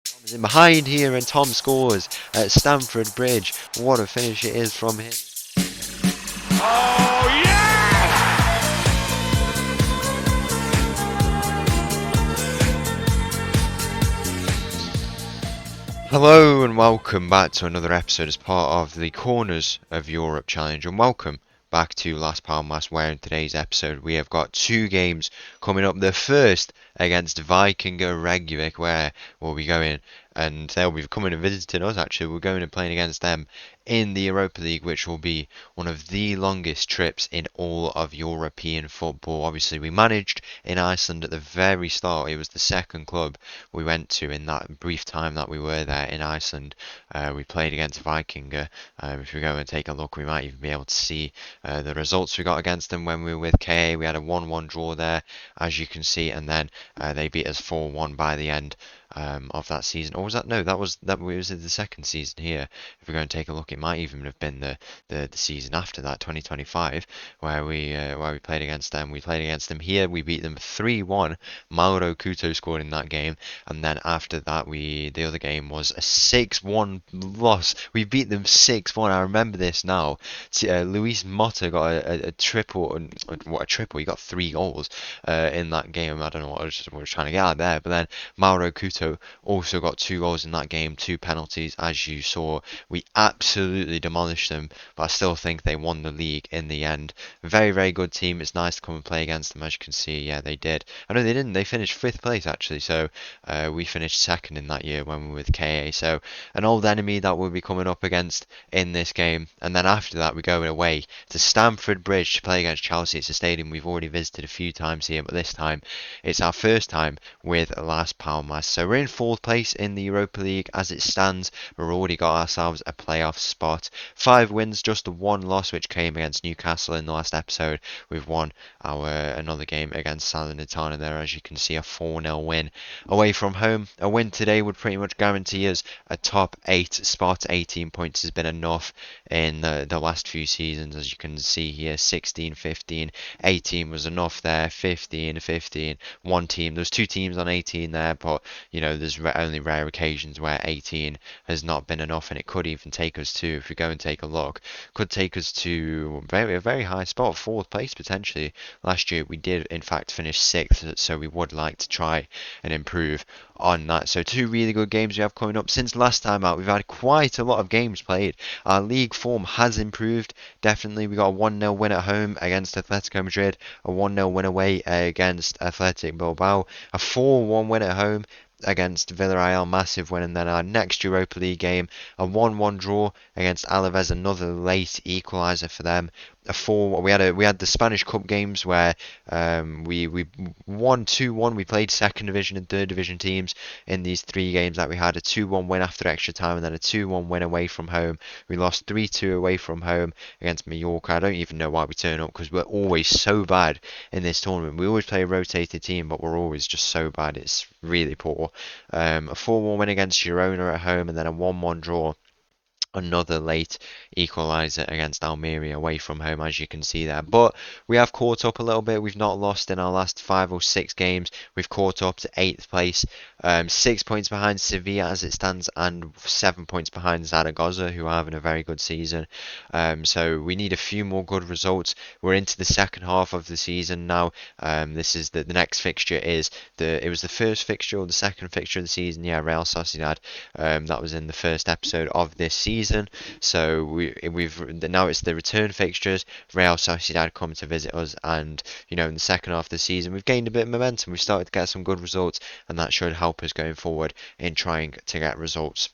Tom's in behind here, and Tom scores at Stamford Bridge. What a finish it is from him. Oh, yes! Hello and welcome back to another episode as part of the Corners of Europe Challenge, and welcome back to Las Palmas, where in today's episode we have got two games coming up. The first against Vikingur Reykjavik, where we'll be going and they'll be coming and visiting us. Actually, we're going and playing against them in the Europa League, which will be one of the longest trips in all of European football. Obviously, we managed in Iceland at the very start. It was the second club we went to in that brief time that we were there in Iceland. We played against Vikingur. If we go and take a look, we might even be able to see the results we got against them when we were with KA. We had a 1-1 draw there, as you can see, and then they beat us 4-1 by the end of that season. Or was that, no, that was the second season here. If we go and take a look, it might even have been the season after that, 2025, where we played against them. We played against them here. We beat them 3-1. Mauro Couto scored in that game, and then after that, the other game was a 6-1 loss. We beat them 6-1. I remember this now. Luis Motta got a triple. What a triple! He got 3 goals in that game. I don't know what I was trying to get out there, but then Mauro Couto also got 2 goals in that game, 2 penalties, as you saw. We absolutely demolished them, but I still think they won the league in the end. Very, very good team. It's nice to come and play against them, as you can see. Yeah, they did. I know they didn't. They finished 5th place, actually, so we finished 2nd in that year when we were with KA. So an old enemy that we'll be coming up against in this game. And then after that, we're going away to Stamford Bridge to play against Chelsea. It's a stadium we've already visited a few times here, but this time it's our first time with Las Palmas. So we're in 4th place in the Europa League as it stands. We've already got ourselves a playoff spot. 5 wins, just the 1 loss, which came against Newcastle in the last episode. We've won our another game against Salernitana there, as you can see, a 4-0 win away from home. A win today would pretty much guarantee us a top 8 spot. 18 points has been enough in the last few seasons, as you can see here. 16, 15, 18 was enough there. 15, 15, one team. There's 2 teams on 18 there, but you know, there's only rare occasions where 18 has not been enough, and it could even take us to, if we go and take a look, could take us to a very high spot, 4th place potentially. Last year we did in fact finish 6th, so we would like to try and improve on that. So 2 really good games we have coming up. Since last time out, we've had quite a lot of games played. Our league form has improved, definitely. We got a 1-0 win at home against Atletico Madrid, a 1-0 win away against Athletic Bilbao, a 4-1 win at home against Villarreal, massive win, and then our next Europa League game, a 1-1 draw against Alaves, another late equaliser for them. A 4 we had the Spanish Cup games where we won 2-1. We played second division and third division teams in these 3 games that we had. A 2-1 win after extra time, and then a 2-1 win away from home. We lost 3-2 away from home against Mallorca. I don't even know why we turn up, because we're always so bad in this tournament. We always play a rotated team, but we're always just so bad. It's really poor. A 4-1 win against Girona at home, and then a 1-1 draw. Another late equaliser against Almeria away from home, as you can see there. But we have caught up a little bit. We've not lost in our last 5 or 6 games. We've caught up to 8th place, 6 points behind Sevilla as it stands, and 7 points behind Zaragoza, who are having a very good season. So we need a few more good results. We're into the second half of the season now. This is the next fixture is it was the first fixture or the second fixture of the season. Yeah, Real Sociedad. That was in the first episode of this season. So we've now it's the return fixtures. Real Sociedad come to visit us, and you know, in the second half of the season we've gained a bit of momentum. We've started to get some good results, and that should help us going forward in trying to get results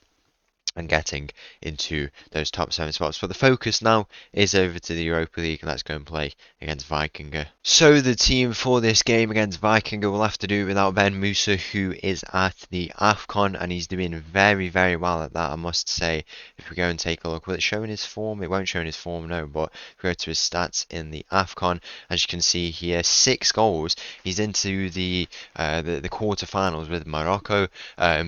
and getting into those top 7 spots. But the focus now is over to the Europa League, and let's go and play against Vikingur. So the team for this game against Vikingur will have to do without Ben Musa, who is at the AFCON, and he's doing very, very well at that, I must say. If we go and take a look, will it show in his form? It won't show in his form, no, but if we go to his stats in the AFCON, as you can see here, 6 goals. He's into the quarterfinals with Morocco,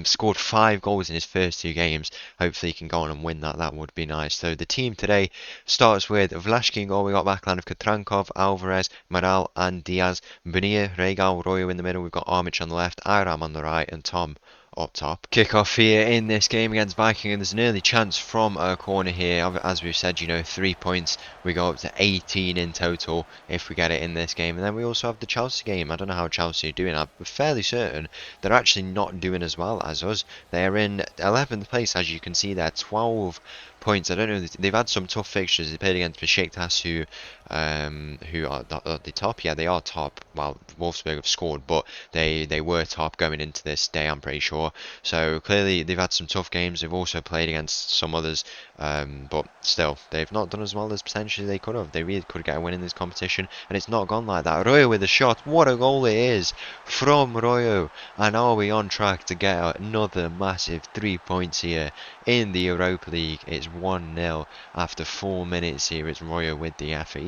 scored 5 goals in his first 2 games. Hopefully he can go on and win that. That would be nice. So the team today starts with Vlaškin goal. We got backline of Katrankov, Alvarez, Maral and Diaz. Bunir, Regal, Royo in the middle. We've got Armic on the left, Iram on the right, and Tom up top. Kick-off here in this game against Viking, and there's an early chance from a corner here. As we've said, 3 points. We go up to 18 in total if we get it in this game. And then we also have the Chelsea game. I don't know how Chelsea are doing. I'm fairly certain they're actually not doing as well as us. They're in 11th place, as you can see there, 12 points. I don't know. They've had some tough fixtures. They played against Besiktas, who are at the top. Yeah, they are top. Well, Wolfsburg have scored, but they were top going into this day, I'm pretty sure. So clearly they've had some tough games. They've also played against some others, but still they've not done as well as potentially they could have. They really could get a win in this competition, and it's not gone like that. Royo with a shot. What a goal it is from Royo! And are we on track to get another massive 3 points here in the Europa League? It's 1-0 after 4 minutes here. It's Royo with the effort.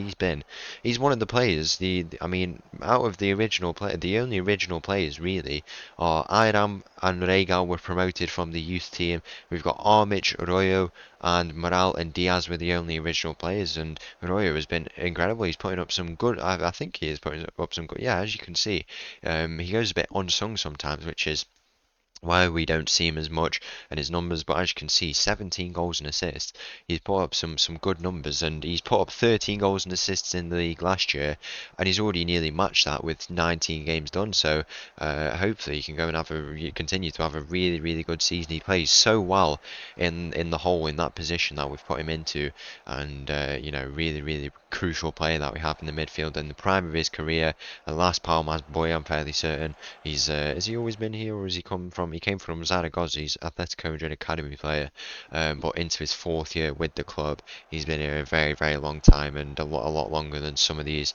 He's one of the players. I mean, out of the original play, the only original players really are Iram and Regal were promoted from the youth team. We've got Armic, Royo, and Moral and Diaz were the only original players, and Royo has been incredible. He's putting up some good. I think he is putting up some good. Yeah, as you can see, he goes a bit unsung sometimes, which is why we don't see him as much and his numbers, but as you can see, 17 goals and assists. He's put up some good numbers, and he's put up 13 goals and assists in the league last year, and he's already nearly matched that with 19 games done. So hopefully he can go and continue to have a really good season. He plays so well in the hole, in that position that we've put him into, and really crucial player that we have in the midfield in the prime of his career. The last Palmas boy, I'm fairly certain. Has he always been here, or has he come from? He came from Zaragoza. He's Atletico Madrid academy player, but into his 4th year with the club. He's been here a very long time, and a lot longer than some of these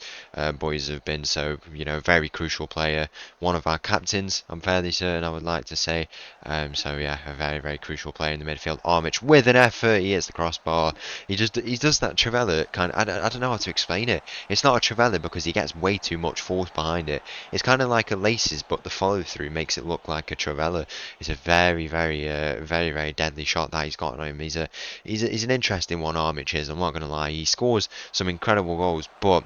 boys have been. So very crucial player, one of our captains. I'm fairly certain, I would like to say. So yeah, a very crucial player in the midfield. Armic with an effort. He hits the crossbar. He does that Trivela kind of. I don't know how to explain it. It's not a Trivela because he gets way too much force behind it. It's kind of like a Laces, but the follow through makes it look like a Trivela. It's a very deadly shot that he's got on him. He's an interesting one, Armic is. I'm not gonna lie. He scores some incredible goals, but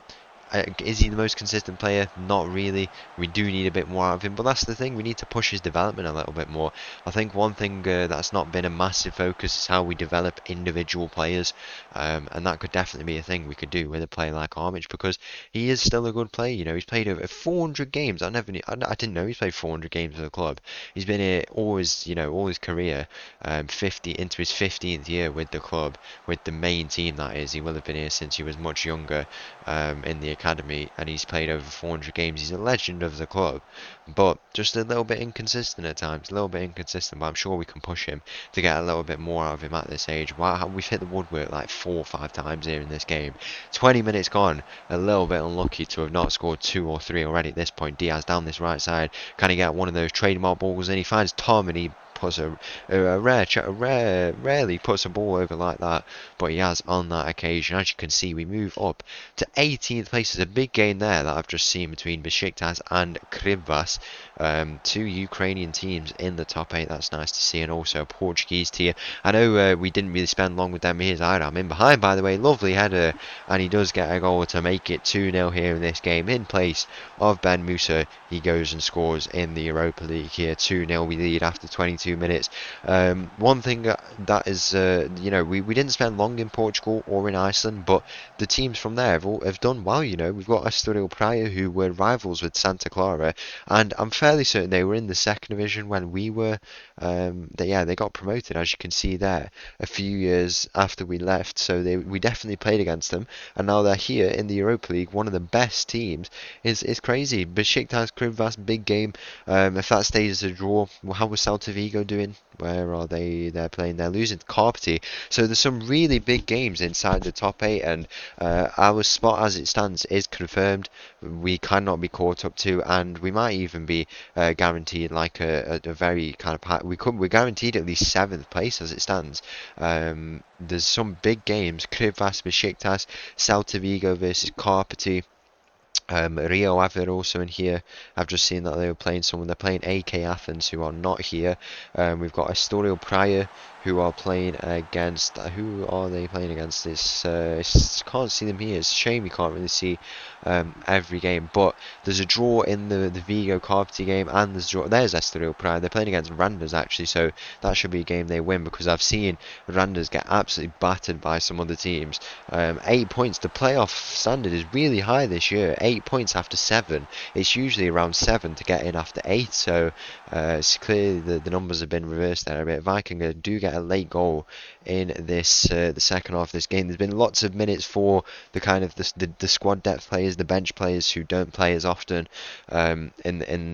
is he the most consistent player? Not really. We do need a bit more out of him, but that's the thing. We need to push his development a little bit more. I think one thing that's not been a massive focus is how we develop individual players, and that could definitely be a thing we could do with a player like Armic, because he is still a good player. He's played over 400 games. I didn't know he's played 400 games for the club. He's been here all his career, 50 into his 15th year with the club, with the main team. That is, he will have been here since he was much younger, in the academy, and he's played over 400 games. He's a legend of the club, but just a little bit inconsistent at times. But I'm sure we can push him to get a little bit more out of him at this age. Wow, we've hit the woodwork like 4 or 5 times here in this game. 20 minutes gone. A little bit unlucky to have not scored 2 or 3 already at this point. Diaz down this right side. Can he get one of those trademark balls? And he finds Tom, and he puts rarely puts a ball over like that, but he has on that occasion. As you can see, we move up to 18th place. There's a big game there that I've just seen between Besiktas and Krivas, 2 Ukrainian teams in the top 8. That's nice to see, and also a Portuguese tier. I know we didn't really spend long with them. Here's Iram in behind, by the way, lovely header, and he does get a goal to make it 2-0 here in this game in place of Ben Musa. He goes and scores in the Europa League here. 2-0 we lead after 22 minutes. One thing that is, we didn't spend long in Portugal or in Iceland, but the teams from there have done well. We've got Estoril Praia, who were rivals with Santa Clara, and I'm fairly certain they were in the 2nd division when we were. They got promoted, as you can see there, a few years after we left. So we definitely played against them, and now they're here in the Europa League, one of the best teams. It's crazy. Besiktas Krivas, big game. If that stays as a draw, how was Celta Vigo doing? Where are they? They're losing to Carpety. So there's some really big games inside the top 8, and our spot as it stands is confirmed. We cannot be caught up to, and we might even be guaranteed like a very kind of we're guaranteed at least 7th place as it stands. There's some big games: Krivas, Besiktas, Celta Vigo versus Carpety. Rio Ave also in here. I've just seen that they were playing someone. They're playing AK Athens, who are not here. We've got Estoril Praia, who are playing against. Who are they playing against? Can't see them here. It's a shame you can't really see every game. But there's a draw in the Vigo Carpety game, and there's a draw. There's Estoril Praia. They're playing against Randers actually, so that should be a game they win, because I've seen Randers get absolutely battered by some other teams. 8 points. The playoff standard is really high this year. 8 points after 7. It's usually around 7 to get in after 8. So it's clearly the numbers have been reversed there a bit. Vikingur do get a late goal in this the second half of this game. There's been lots of minutes for the kind of the squad depth players, the bench players who don't play as often. And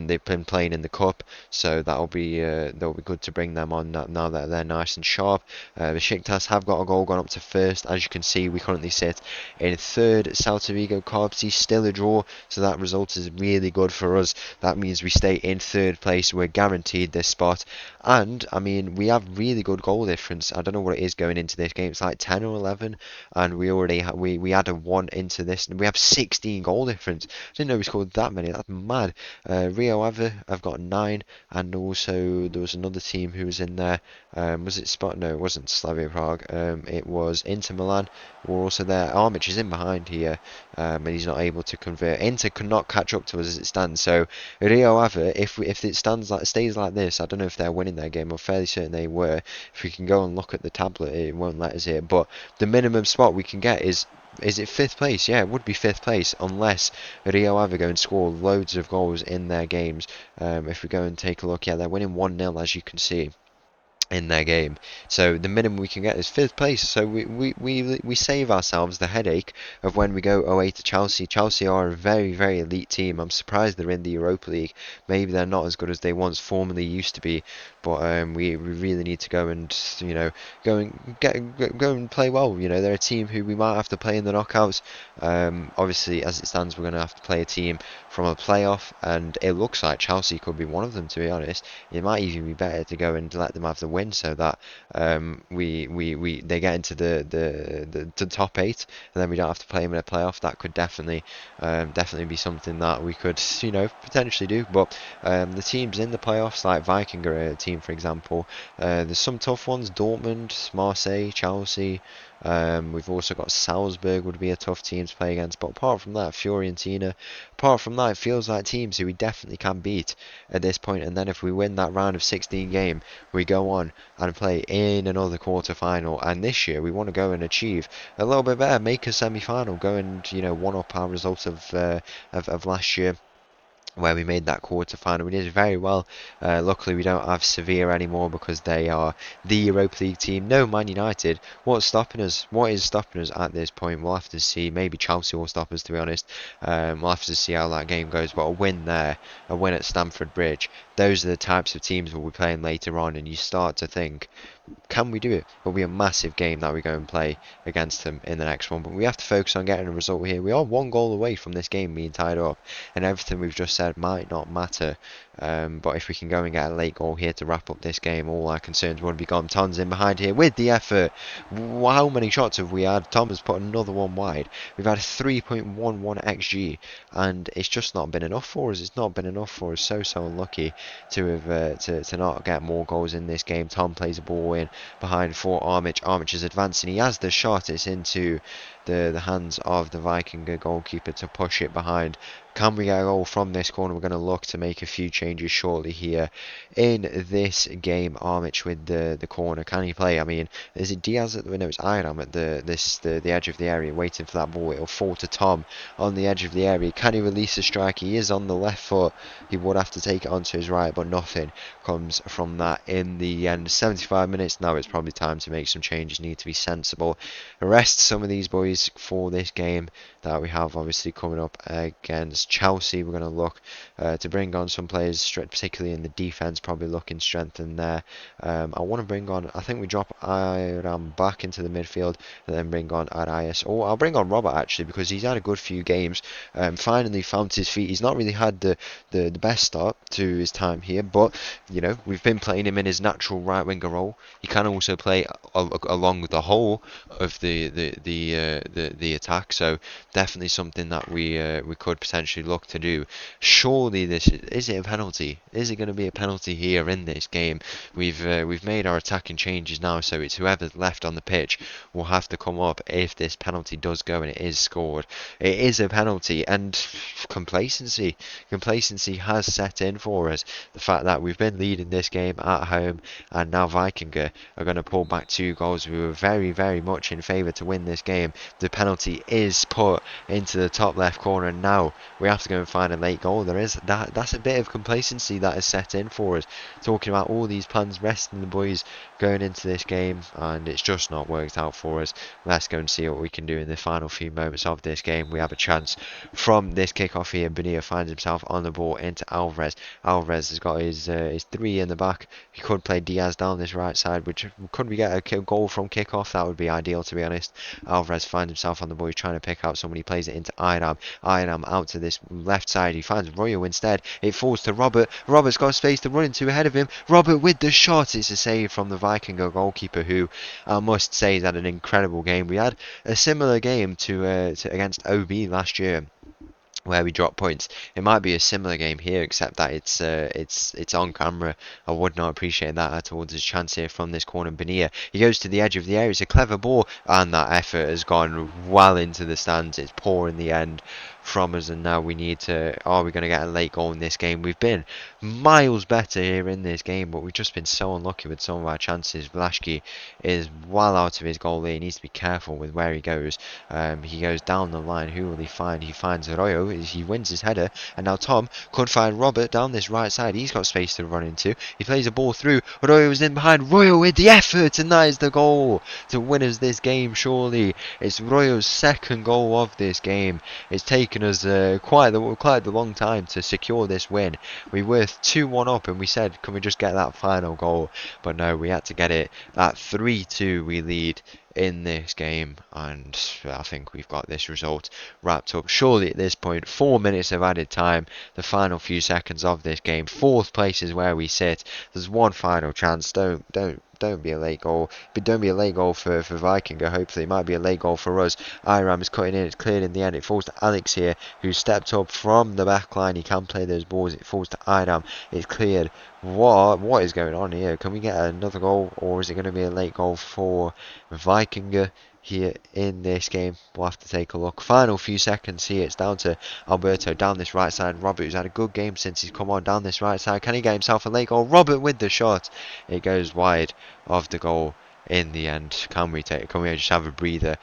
they've been playing in the cup, so that'll be good to bring them on now that they're nice and sharp. Besiktas have got a goal gone up to first. As you can see, we currently sit in third. Celta Vigo Carpety still a draw, so that result is really good for us. That means we stay in third place. We're guaranteed this spot, and I mean we have really good goal difference. I don't know what it is going into this game. It's like 10 or 11, and we already we added 1 into this, and we have 16 goal difference. I didn't know we scored that many. That's mad. Rio Ave have got 9, and also there was another team who was in there. Was it Spot? No, it wasn't Slavia Prague. It was Inter Milan. We're also there. Armic is in behind here, and he's not able to convert. Inter cannot catch up to us as it stands. So Rio Ave, if it stays like this, I don't know if they're winning their game. I'm fairly certain they were. If we can go and look at the tablet, it won't let us here. But the minimum spot we can get is it 5th place? Yeah, it would be 5th place unless Rio Ave go and score loads of goals in their games. If we go and take a look, yeah, they're winning 1-0 as you can see in their game. So the minimum we can get is 5th place. So we save ourselves the headache of when we go away to Chelsea. Chelsea are a very, very elite team. I'm surprised they're in the Europa League. Maybe they're not as good as they once formerly used to be, but we really need to go and go and go and play well. They're a team who we might have to play in the knockouts. Obviously, as it stands, we're going to have to play a team from a playoff, and it looks like Chelsea could be one of them, to be honest. It might even be better to go and let them have the win, so that they get into the top 8, and then we don't have to play them in a playoff. That could definitely be something that we could potentially do. But the teams in the playoffs, like Vikingur, a team for example, there's some tough ones: Dortmund, Marseille, Chelsea. We've also got Salzburg would be a tough team to play against, but apart from that, Fiorentina. Apart from that, it feels like teams who we definitely can beat at this point. And then if we win that round of 16 game, we go on and play in another quarter final. And this year we want to go and achieve a little bit better, make a semi-final, go and one up our result of last year, where we made that quarter final. We did very well. Luckily, we don't have Sevilla anymore because they are the Europa League team. No Man United. What's stopping us? What is stopping us at this point? We'll have to see. Maybe Chelsea will stop us, to be honest. We'll have to see how that game goes. But a win there, a win at Stamford Bridge, those are the types of teams we'll be playing later on. And you start to think, can we do it? It'll be a massive game that we go and play against them in the next one. But we have to focus on getting a result here. We are 1 goal away from this game being tied up, and everything we've just said might not matter. But if we can go and get a late goal here to wrap up this game, all our concerns would be gone. Tom's in behind here with the effort. How many shots have we had? Tom has put another one wide. We've had a 3.11 XG, and it's just not been enough for us. It's not been enough for us. So unlucky to have to not get more goals in this game. Tom plays a ball in behind for Armic. Armic is advancing. He has the shot. It's into the hands of the Viking goalkeeper to push it behind. Can we get a goal from this corner? We're going to look to make a few changes shortly here in this game. Armic with the corner. Can he play? I mean, is it Diaz at the window? It's Iram at the edge of the area, waiting for that ball. It'll fall to Tom on the edge of the area. Can he release a strike? He is on the left foot. He would have to take it onto his right, but nothing comes from that in the end. 75 minutes now. It's probably time to make some changes. Need to be sensible. Rest some of these boys for this game that we have obviously coming up against Chelsea. We're going to look to bring on some players, particularly in the defence, probably looking strengthened there. I want to bring on, I think we drop Iram back into the midfield and then bring on Arias. Or I'll bring on Robert actually, because he's had a good few games. Finally found his feet. He's not really had the best start to his time here, but we've been playing him in his natural right winger role. He can also play along the whole of the attack, so definitely something that we could potentially look to do. Surely this is it a penalty? Is it going to be a penalty here in this game? We've made our attacking changes now, so it's whoever's left on the pitch will have to come up if this penalty does go and it is scored. It is a penalty, and complacency has set in for us. The fact that we've been leading this game at home, and now Vikingur are going to pull back 2 goals. We were very, very much in favour to win this game. The penalty is put into the top left corner, and now we have to go and find a late goal. That's a bit of complacency that has set in for us. Talking about all these plans, resting the boys going into this game, and it's just not worked out for us. Let's go and see what we can do in the final few moments of this game. We have a chance from this kickoff here. Bonilla finds himself on the ball into Alvarez. Alvarez has got his 3 in the back. He could play Diaz down this right side, which could we get a goal from kickoff? That would be ideal, to be honest. Alvarez finds himself on the ball. He's trying to pick out somebody. He plays it into Iram. Iram out to this left side. He finds Royo instead. It falls to Robert. Robert's got space to run into ahead of him. Robert with the shot. It's a save from the Vikingur goalkeeper, who I must say has had an incredible game. We had a similar game to against OB last year, where we drop points. It might be a similar game here, except that it's on camera. I would not appreciate that towards his chance here from this corner. Bonilla, he goes to the edge of the area. It's a clever ball, and that effort has gone well into the stands. It's poor in the end from us, and now we need to. Are we going to get a late goal in this game? We've been miles better here in this game, but we've just been so unlucky with some of our chances. Vlašky is well out of his goal there. He needs to be careful with where he goes. He goes down the line. Who will he find? He finds Royo. He wins his header, and now Tom could find Robert down this right side. He's got space to run into. He plays a ball through. Royo is in behind. Royo with the effort, and that is the goal to win us this game. Surely it's Royo's second goal of this game. It's taken us quite the long time to secure this win. We were 2-1 up, and we said, can we just get that final goal? But no, we had to get it. At 3-2 we lead in this game, and I think we've got this result wrapped up. Surely at this point, 4 minutes of added time, the final few seconds of this game. 4th place is where we sit. There's one final chance. Don't be a late goal. But don't be a late goal for Vikingur. Hopefully it might be a late goal for us. Iram is cutting in. It's cleared in the end. It falls to Alex here, who stepped up from the back line. He can play those balls. It falls to Iram. It's cleared. What is going on here? Can we get another goal, or is it going to be a late goal for Vikingur here in this game? We'll have to take a look. Final few seconds here. It's down to Alberto down this right side. Robert, who's had a good game since he's come on down this right side. Can he get himself a late goal? Robert with the shot. It goes wide of the goal in the end. Can we just have a breather?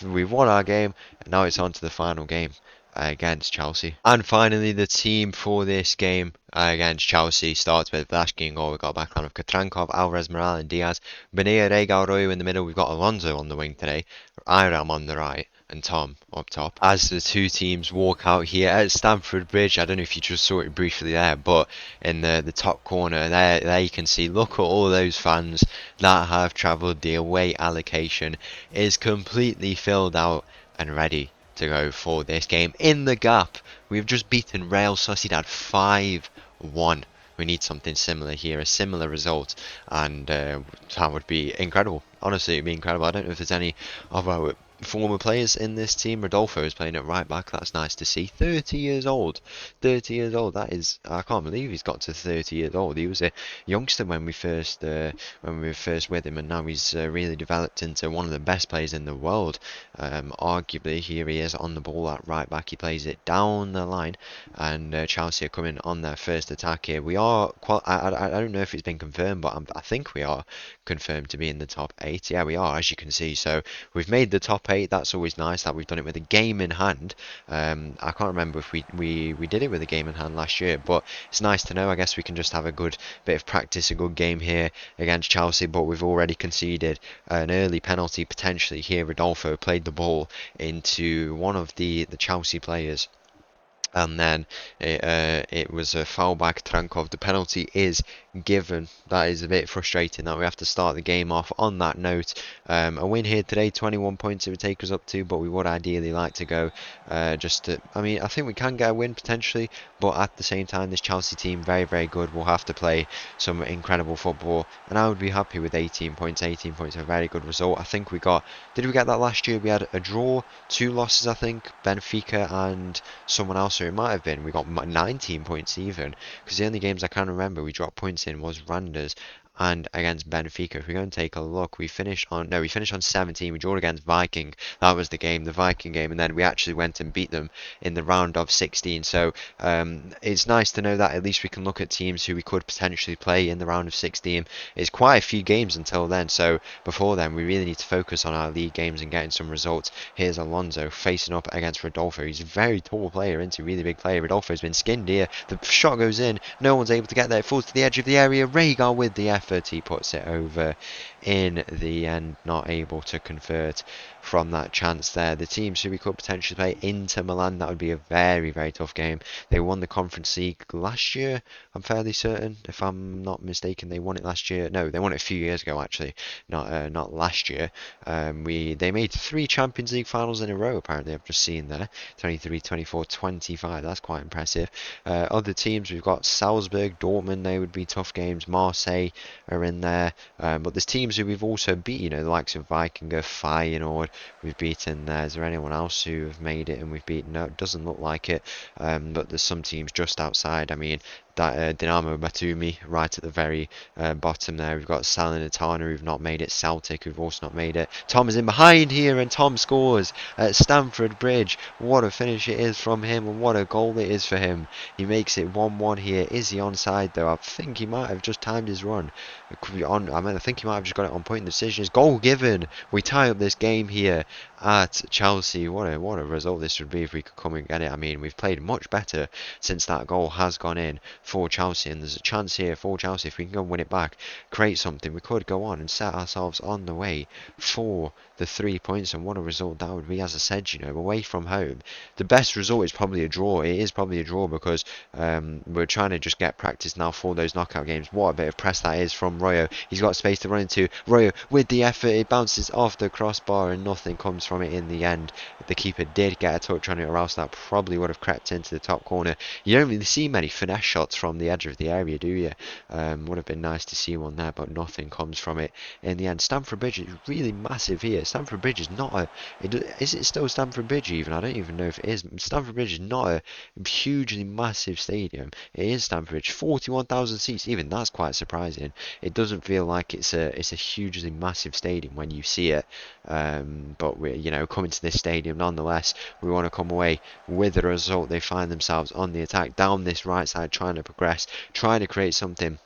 We've won our game, and now it's on to the final game against Chelsea. And finally, the team for this game against Chelsea starts with Vlašky in goal. We've got a backline of Katrankov, Alvarez, Morales and Diaz. Bonilla, Regal, Royo in the middle. We've got Alonso on the wing today, Iram on the right, and Tom up top. As the two teams walk out here at Stamford Bridge, I don't know if you just saw it briefly there, but in the top corner there you can see, look at all those fans that have travelled. The away allocation is completely filled out and ready to go for this game. In the gap, we've just beaten Real Sociedad 5-1. We need something similar here, a similar result, and that would be incredible. Honestly, it'd be incredible. I don't know if there's any of our former players in this team. Rodolfo is playing at right back. That's nice to see. 30 years old. 30 years old. That is, I can't believe he's got to 30 years old. He was a youngster when we were first with him, and now he's really developed into one of the best players in the world. Arguably, here he is on the ball at right back. He plays it down the line, and Chelsea are coming on their first attack here. We are I don't know if it's been confirmed, but I think we are confirmed to be in the top 8. Yeah, we are, as you can see. So we've made the top 8. That's always nice that we've done it with a game in hand. I can't remember if we did it with a game in hand last year, but it's nice to know. I guess we can just have a good bit of practice, a good game here against Chelsea. But we've already conceded an early penalty potentially here. Rodolfo played the ball into one of the Chelsea players, and then it was a foul by Trankov. The penalty is given. That is a bit frustrating that we have to start the game off on that note. A win here today, 21 points it would take us up to, but we would ideally like to go I mean, I think we can get a win potentially, but at the same time, this Chelsea team, very, very good. We'll have to play some incredible football, and I would be happy with 18 points. 18 points, a very good result. I think did we get that last year? We had a draw, 2 losses, I think, Benfica and someone else, or it might have been, we got 19 points even, because the only games I can remember we dropped points in was Randers and against Benfica. If we go and take a look, we finished on 17. We drew against Viking. That was the Viking game, and then we actually went and beat them in the round of 16. So it's nice to know that at least we can look at teams who we could potentially play in the round of 16. It's quite a few games until then, so before then we really need to focus on our league games and getting some results. Here's Alonso facing up against Rodolfo. He's a very tall player, into really big player. Rodolfo's been skinned here. The shot goes in. No one's able to get there. It falls to the edge of the area. Rhaegar with the effort. He puts it over in the end, not able to convert from that chance there. The teams who we could potentially play, Inter Milan, that would be a very, very tough game. They won the Conference League last year, I'm fairly certain. If I'm not mistaken, they won it last year. No, they won it a few years ago, actually, not last year. They made 3 Champions League finals in a row, apparently. I've just seen there. 23, 24, 25. That's quite impressive. Other teams, we've got Salzburg, Dortmund, they would be tough games. Marseille are in there. But there's teams who we've also beat, the likes of Vikingur, Feyenoord, we've beaten there. Is there anyone else who have made it and we've beaten? No, it doesn't look like it. But there's some teams just outside. I mean, Dinamo Batumi right at the very bottom there. We've got Salernitana who've not made it. Celtic who've also not made it. Tom is in behind here and Tom scores at Stamford Bridge. What a finish it is from him and what a goal it is for him. He makes it 1-1 here. Is he onside though? I think he might have just timed his run. I think he might have just got it on point. The decision is goal given. We tie up this game here at Chelsea. What a result this would be if we could come and get it. I mean, we've played much better since that goal has gone in for Chelsea, and there's a chance here for Chelsea. If we can go and win it back, create something, we could go on and set ourselves on the way for the 3 points. And what a result that would be. As I said, away from home, the best result is probably a draw. It is probably a draw because we're trying to just get practice now for those knockout games. What a bit of press that is from Royo. He's got space to run into. Royo with the effort, it bounces off the crossbar and nothing comes from it in the end. The keeper did get a touch on it, or else that probably would have crept into the top corner. You don't really see many finesse shots from the edge of the area, do you? Would have been nice to see one there, but nothing comes from it in the end. Stamford Bridge is really massive here. Stamford Bridge is not a... Is it still Stamford Bridge even? I don't even know if it is. Stamford Bridge is not a hugely massive stadium. It is Stamford Bridge. 41,000 seats. Even that's quite surprising. It doesn't feel like it's a hugely massive stadium when you see it. But we're coming to this stadium nonetheless. We want to come away with a result. They find themselves on the attack down this right side, trying to progress, trying to create something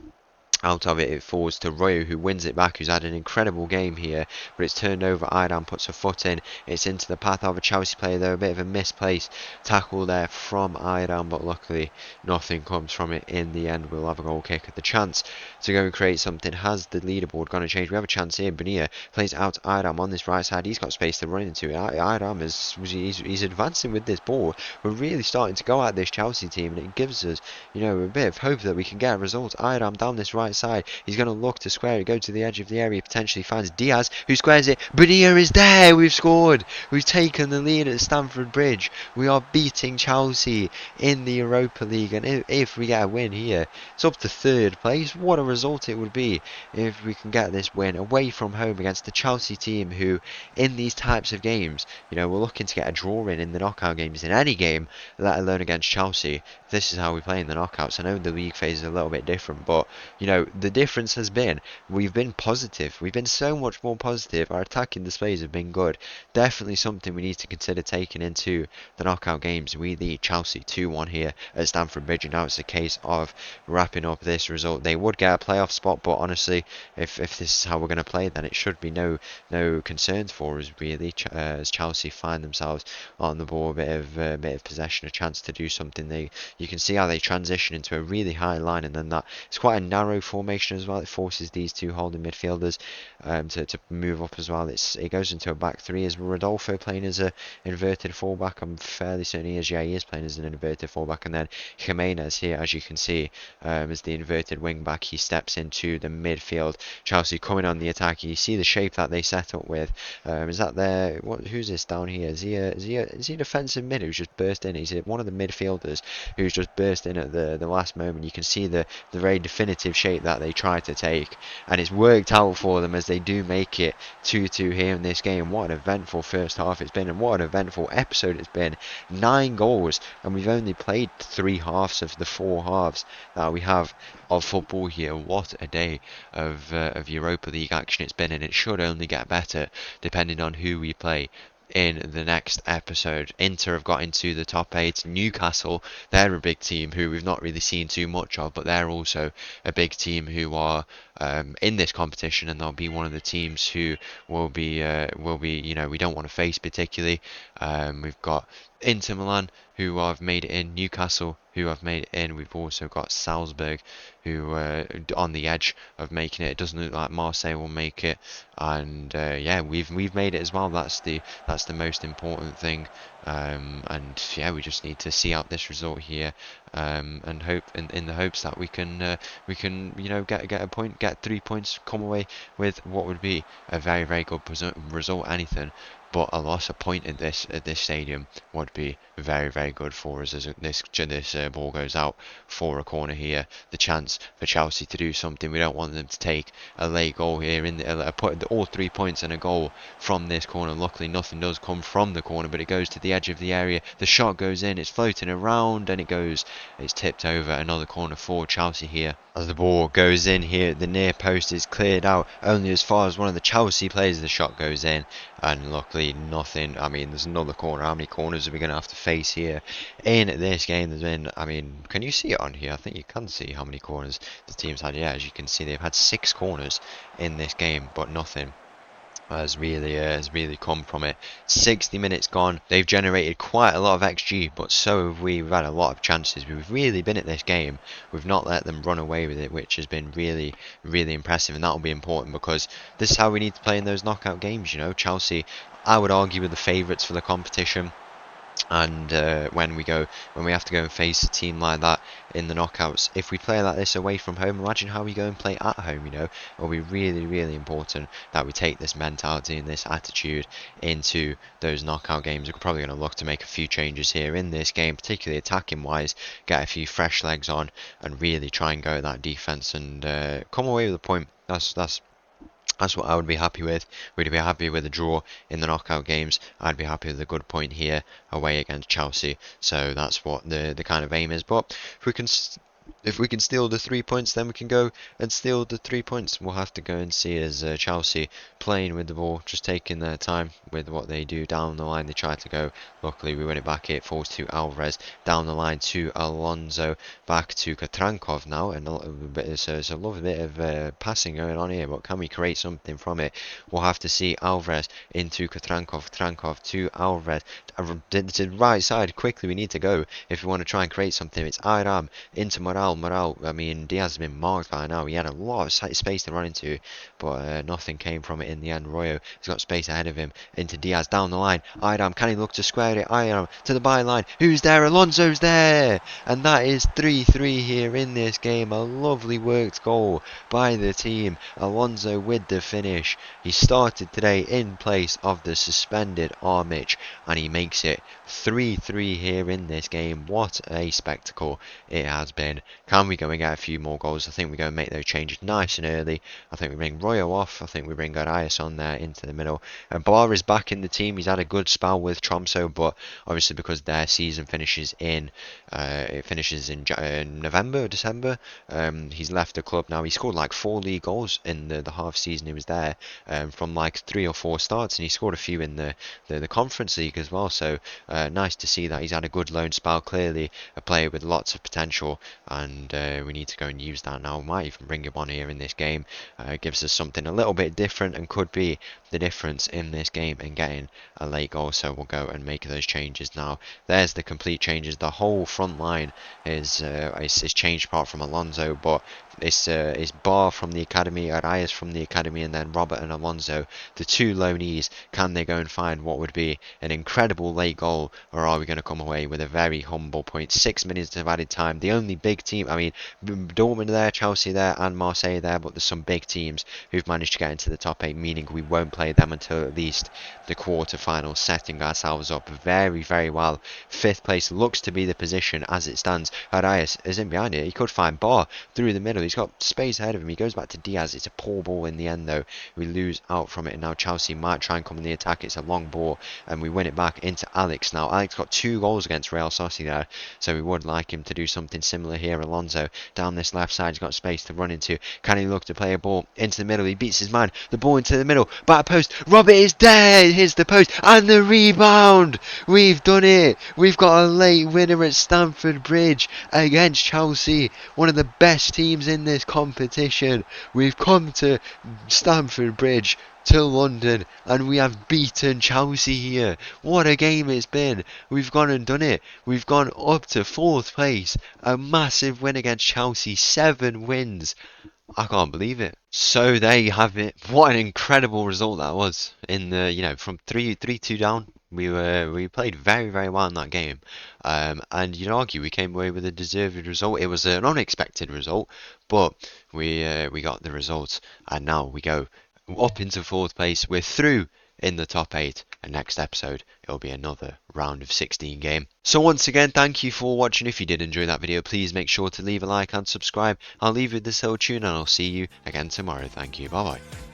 out of it. It falls to Royo, who wins it back, who's had an incredible game here, but it's turned over. Aidan puts a foot in. It's into the path of a Chelsea player there. A bit of a misplaced tackle there from Aidan, but luckily nothing comes from it in the end. We'll have a goal kick. The chance to go and create something. Has the leaderboard gone to change? We have a chance here. Bonilla plays out Aidan on this right side. He's got space to run into it. Aidan he's advancing with this ball. We're really starting to go at this Chelsea team, and it gives us a bit of hope that we can get a result. Aidan down this right side. He's going to look to square it, go to the edge of the area, potentially finds Diaz, who squares it. Bonilla is there. We've scored. We've taken the lead at Stamford Bridge. We are beating Chelsea in the Europa League, and if we get a win here, it's up to 3rd place. What a result it would be if we can get this win away from home against the Chelsea team, who in these types of games, we're looking to get a draw in the knockout games, in any game, let alone against Chelsea. This is how we play in the knockouts. I know the league phase is a little bit different, but the difference has been we've been positive. We've been so much more positive. Our attacking displays have been good. Definitely something we need to consider taking into the knockout games. We lead Chelsea 2-1 here at Stamford Bridge, and now it's a case of wrapping up this result. They would get a playoff spot, but honestly, if this is how we're going to play, then it should be no concerns for us really. As Chelsea find themselves on the ball, a bit of possession, a chance to do something. You can see how they transition into a really high line, and then it's quite a narrow formation as well. It forces these two holding midfielders to move up as well. It goes into a back three. Is Rodolfo playing as a inverted fullback? I'm fairly certain he is. Yeah, he is playing as an inverted fullback. And then Jimenez here, as you can see, as the inverted wing back, he steps into the midfield. Chelsea coming on the attack. You see the shape that they set up with. Is that there? Who's this down here? Is he a defensive mid who's just burst in? He's one of the midfielders who's just burst in at the last moment. You can see the very definitive shape that they try to take, and it's worked out for them as they do make it 2-2 here in this game. What an eventful first half it's been, and what an eventful episode it's been. 9 goals, and we've only played 3 halves of the 4 halves that we have of football here. What a day of Europa League action it's been, and it should only get better depending on who we play in the next episode. Inter have got into the top 8. Newcastle, they're a big team who we've not really seen too much of, but they're also a big team who are in this competition, and they'll be one of the teams who will be we don't want to face particularly. We've got Inter Milan, who have made it in, Newcastle, who have made it in. We've also got Salzburg, who are on the edge of making it. It doesn't look like Marseille will make it, and yeah, we've made it as well. That's the most important thing. And yeah, we just need to see out this result here, and hope in the hopes that we can get a point, get 3 points, come away with what would be a very, very good result. Anything but a loss, a point at this stadium would be very, very good for us, as this ball goes out for a corner here. The chance for Chelsea to do something. We don't want them to take a late goal here put all 3 points and a goal from this corner. Luckily nothing does come from the corner, but it goes to the edge of the area. The shot goes in, it's floating around, and it's tipped over. Another corner for Chelsea here. As the ball goes in here, the near post is cleared out only as far as one of the Chelsea players. The shot goes in, and luckily nothing. I mean, there's another corner. How many corners are we going to have to face here in this game? There's been, I mean, can you see it on here? I think you can see how many corners the team's had. Yeah, as you can see, they've had 6 corners in this game, but nothing has really come from it. 60 minutes gone. They've generated quite a lot of XG, but so have we. We've had a lot of chances. We've really been at this game. We've not let them run away with it, which has been really, really impressive, and that will be important because this is how we need to play in those knockout games. You know, Chelsea, I would argue, are the favourites for the competition. And when we have to go and face a team like that in the knockouts, if we play like this away from home, imagine how we go and play at home. You know, it will be really, really important that we take this mentality and this attitude into those knockout games. We're probably going to look to make a few changes here in this game, particularly attacking wise, get a few fresh legs on, and really try and go at that defense and come away with a point. That's what I would be happy with. We'd be happy with a draw in the knockout games. I'd be happy with a good point here away against Chelsea. So that's what the kind of aim is. But if we can steal the 3 points, then we can go and steal the 3 points. We'll have to go and see as Chelsea playing with the ball, just taking their time with what they do down the line. They try to go. Luckily, we win it back. It falls to Alvarez down the line to Alonso, back to Katrankov now, and it's a lovely bit of passing going on here. But can we create something from it? We'll have to see. Alvarez into Katrankov to Alvarez to the right side. Quickly, we need to go if we want to try and create something. It's Iram into Morale, I mean, Diaz has been marked by now. He had a lot of space to run into, but nothing came from it in the end. Royo has got space ahead of him into Diaz down the line. Iram, can he look to square it? Iram to the byline. Who's there? Alonso's there! And that is 3-3 here in this game. A lovely worked goal by the team. Alonso with the finish. He started today in place of the suspended Armic, and he makes it 3-3 here in this game. What a spectacle it has been. Can we go and get a few more goals? I think we go and make those changes nice and early. I think we bring Royo off. I think we bring Arias on there into the middle. And Bar is back in the team. He's had a good spell with Tromso, but obviously because their season finishes in November or December, he's left the club now. He scored like 4 league goals in the half season he was there, from like 3 or 4 starts, and he scored a few in the Conference League as well. So nice to see that. He's had a good loan spell. Clearly a player with lots of potential, and and we need to go and use that now. We might even bring him on here in this game. It gives us something a little bit different and could be the difference in this game and getting a late goal. So we'll go and make those changes now. There's the complete changes. The whole front line is changed apart from Alonso, but it's Barr from the academy, Arias from the academy, and then Robert and Alonso, the two loanees. Can they go and find what would be an incredible late goal, or are we going to come away with a very humble point? 6 minutes of added time. The only big team, I mean, Dortmund there, Chelsea there, and Marseille there, but there's some big teams who've managed to get into the top 8, meaning we won't play them until at least the quarter-final, setting ourselves up very, very well. 5th place looks to be the position as it stands. Arias is in behind it. He could find Barr through the middle. He's got space ahead of him. He goes back to Diaz. It's a poor ball in the end, though. We lose out from it, and now Chelsea might try and come in the attack. It's a long ball, and we win it back into Alex. Now, Alex got 2 goals against Real Sociedad, so we would like him to do something similar here. Alonso down this left side. He's got space to run into. Can he look to play a ball into the middle? He beats his man. The ball into the middle. Back post. Robert is there. Here's the post. And the rebound. We've done it. We've got a late winner at Stamford Bridge against Chelsea. One of the best teams in this competition. We've come to Stamford Bridge, to London, and we have beaten Chelsea here. What a game it's been. We've gone and done it. We've gone up to 4th place. A massive win against Chelsea. 7 wins. I can't believe it. So there you have it. What an incredible result that was. In the, from 3-2 down, we played very, very well in that game. And you'd argue we came away with a deserved result. It was an unexpected result, but we got the result, and now we go up into 4th place. We're through in the top 8, and next episode it'll be another round of 16 game. So once again, thank you for watching. If you did enjoy that video, please make sure to leave a like and subscribe. I'll leave you with this little tune, and I'll see you again tomorrow. Thank you. Bye bye.